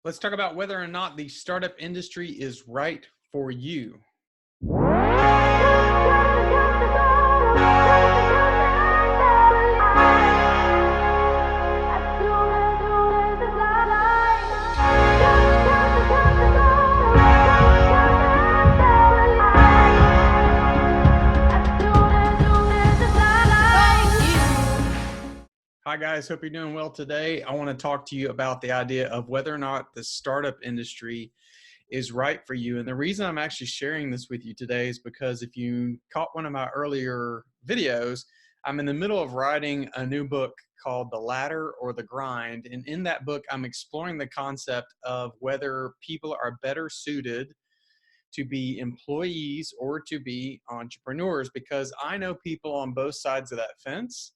Let's talk about whether or not the startup industry is right for you. Hi guys, hope you're doing well today. I want to talk to you about the idea of whether or not the startup industry is right for you. And the reason I'm actually sharing this with you today is because if you caught one of my earlier videos, I'm in the middle of writing a new book called The Ladder or the Grind. And in that book, I'm exploring the concept of whether people are better suited to be employees or to be entrepreneurs, because I know people on both sides of that fence.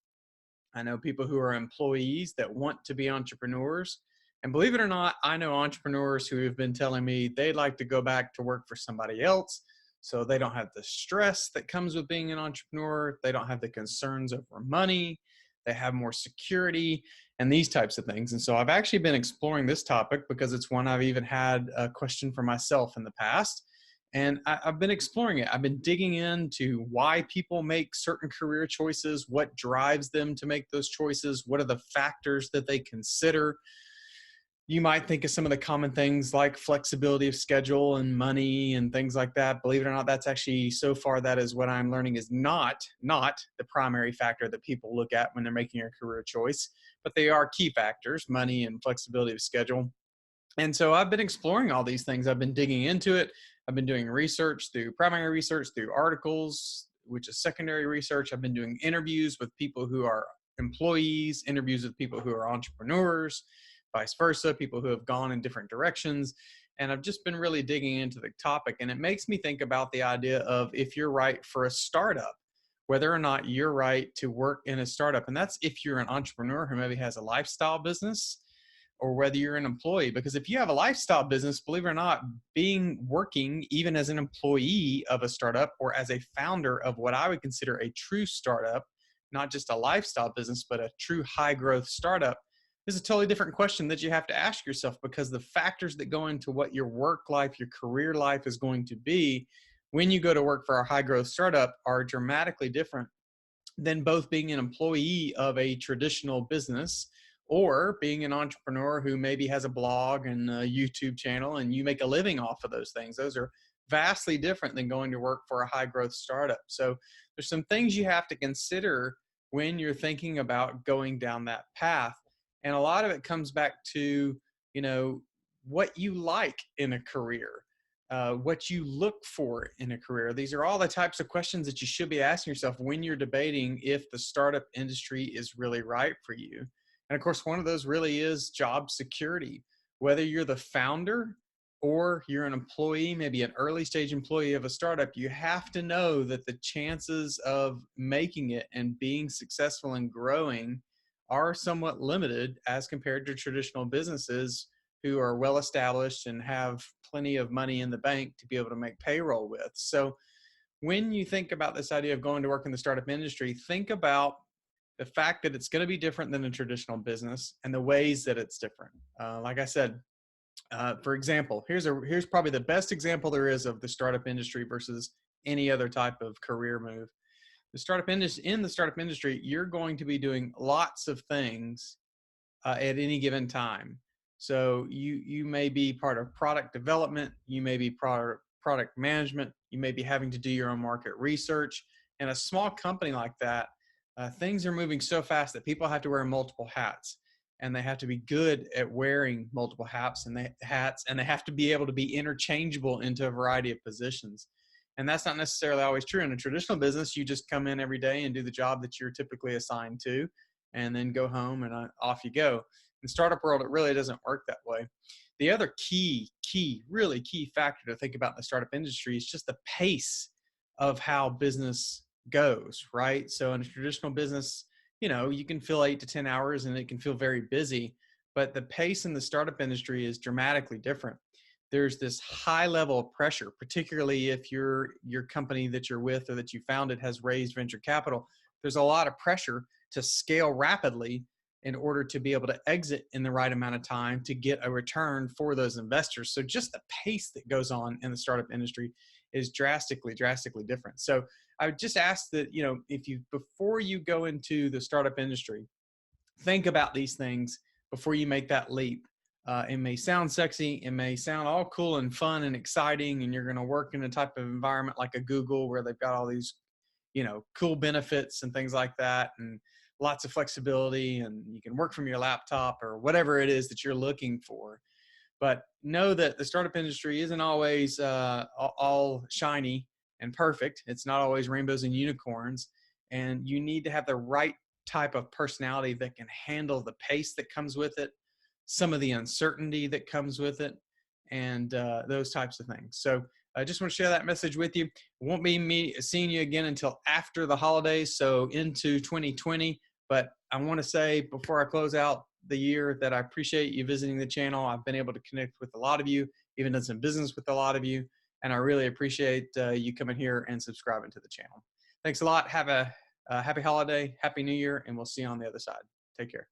I know people who are employees that want to be entrepreneurs. And believe it or not, I know entrepreneurs who have been telling me they'd like to go back to work for somebody else so they don't have the stress that comes with being an entrepreneur. They don't have the concerns over money. They have more security and these types of things. And so I've actually been exploring this topic because it's one I've even had a question for myself in the past. And I've been exploring it. I've been digging into why people make certain career choices, what drives them to make those choices, what are the factors that they consider. You might think of some of the common things like flexibility of schedule and money and things like that. Believe it or not, that's actually, so far, that is what I'm learning is not the primary factor that people look at when they're making a career choice, but they are key factors: money and flexibility of schedule. And so I've been exploring all these things. I've been digging into it. I've been doing research through primary research, through articles, which is secondary research. I've been doing interviews with people who are employees, interviews with people who are entrepreneurs, vice versa, people who have gone in different directions. And I've just been really digging into the topic. And it makes me think about the idea of if you're right for a startup, whether or not you're right to work in a startup. And that's if you're an entrepreneur who maybe has a lifestyle business, or whether you're an employee. Because if you have a lifestyle business, believe it or not, working even as an employee of a startup or as a founder of what I would consider a true startup, not just a lifestyle business, but a true high growth startup, is a totally different question that you have to ask yourself, because the factors that go into what your work life, your career life is going to be when you go to work for a high growth startup are dramatically different than both being an employee of a traditional business or being an entrepreneur who maybe has a blog and a YouTube channel and you make a living off of those things. Those are vastly different than going to work for a high growth startup. So there's some things you have to consider when you're thinking about going down that path. And a lot of it comes back to, you know, what you like in a career, what you look for in a career. These are all the types of questions that you should be asking yourself when you're debating if the startup industry is really right for you. And of course, one of those really is job security. Whether you're the founder or you're an employee, maybe an early stage employee of a startup, you have to know that the chances of making it and being successful and growing are somewhat limited as compared to traditional businesses who are well established and have plenty of money in the bank to be able to make payroll with. So when you think about this idea of going to work in the startup industry, think about the fact that it's going to be different than a traditional business and the ways that it's different. Like I said, for example, here's probably the best example there is of the startup industry versus any other type of career move. In the startup industry, you're going to be doing lots of things at any given time. So you may be part of product development, you may be product management, you may be having to do your own market research. In a small company like that, things are moving so fast that people have to wear multiple hats, and they have to be good at wearing multiple hats, and they have to be able to be interchangeable into a variety of positions. And that's not necessarily always true. In a traditional business, you just come in every day and do the job that you're typically assigned to, and then go home and off you go. In startup world, it really doesn't work that way. The other really key factor to think about in the startup industry is just the pace of how business goes, right? So in a traditional business, you can fill 8 to 10 hours and it can feel very busy, but the pace in the startup industry is dramatically different. There's this high level of pressure, particularly if your company that you're with or that you founded has raised venture capital. There's a lot of pressure to scale rapidly in order to be able to exit in the right amount of time to get a return for those investors. So just the pace that goes on in the startup industry is drastically different. So I would just ask that, if you, before you go into the startup industry, think about these things before you make that leap. It may sound sexy, it may sound all cool and fun and exciting, and you're going to work in a type of environment like a Google where they've got all these, cool benefits and things like that, and lots of flexibility, and you can work from your laptop or whatever it is that you're looking for. But know that the startup industry isn't always all shiny and perfect. It's not always rainbows and unicorns, and you need to have the right type of personality that can handle the pace that comes with it, some of the uncertainty that comes with it, and those types of things. So I just want to share that message with you. It won't be me seeing you again until after the holidays, so into 2020. But I want to say before I close out the year that I appreciate you visiting the channel. I've been able to connect with a lot of you, even done some business with a lot of you, and I really appreciate you coming here and subscribing to the channel. Thanks a lot. Have a happy holiday, happy new year, and we'll see you on the other side. Take care.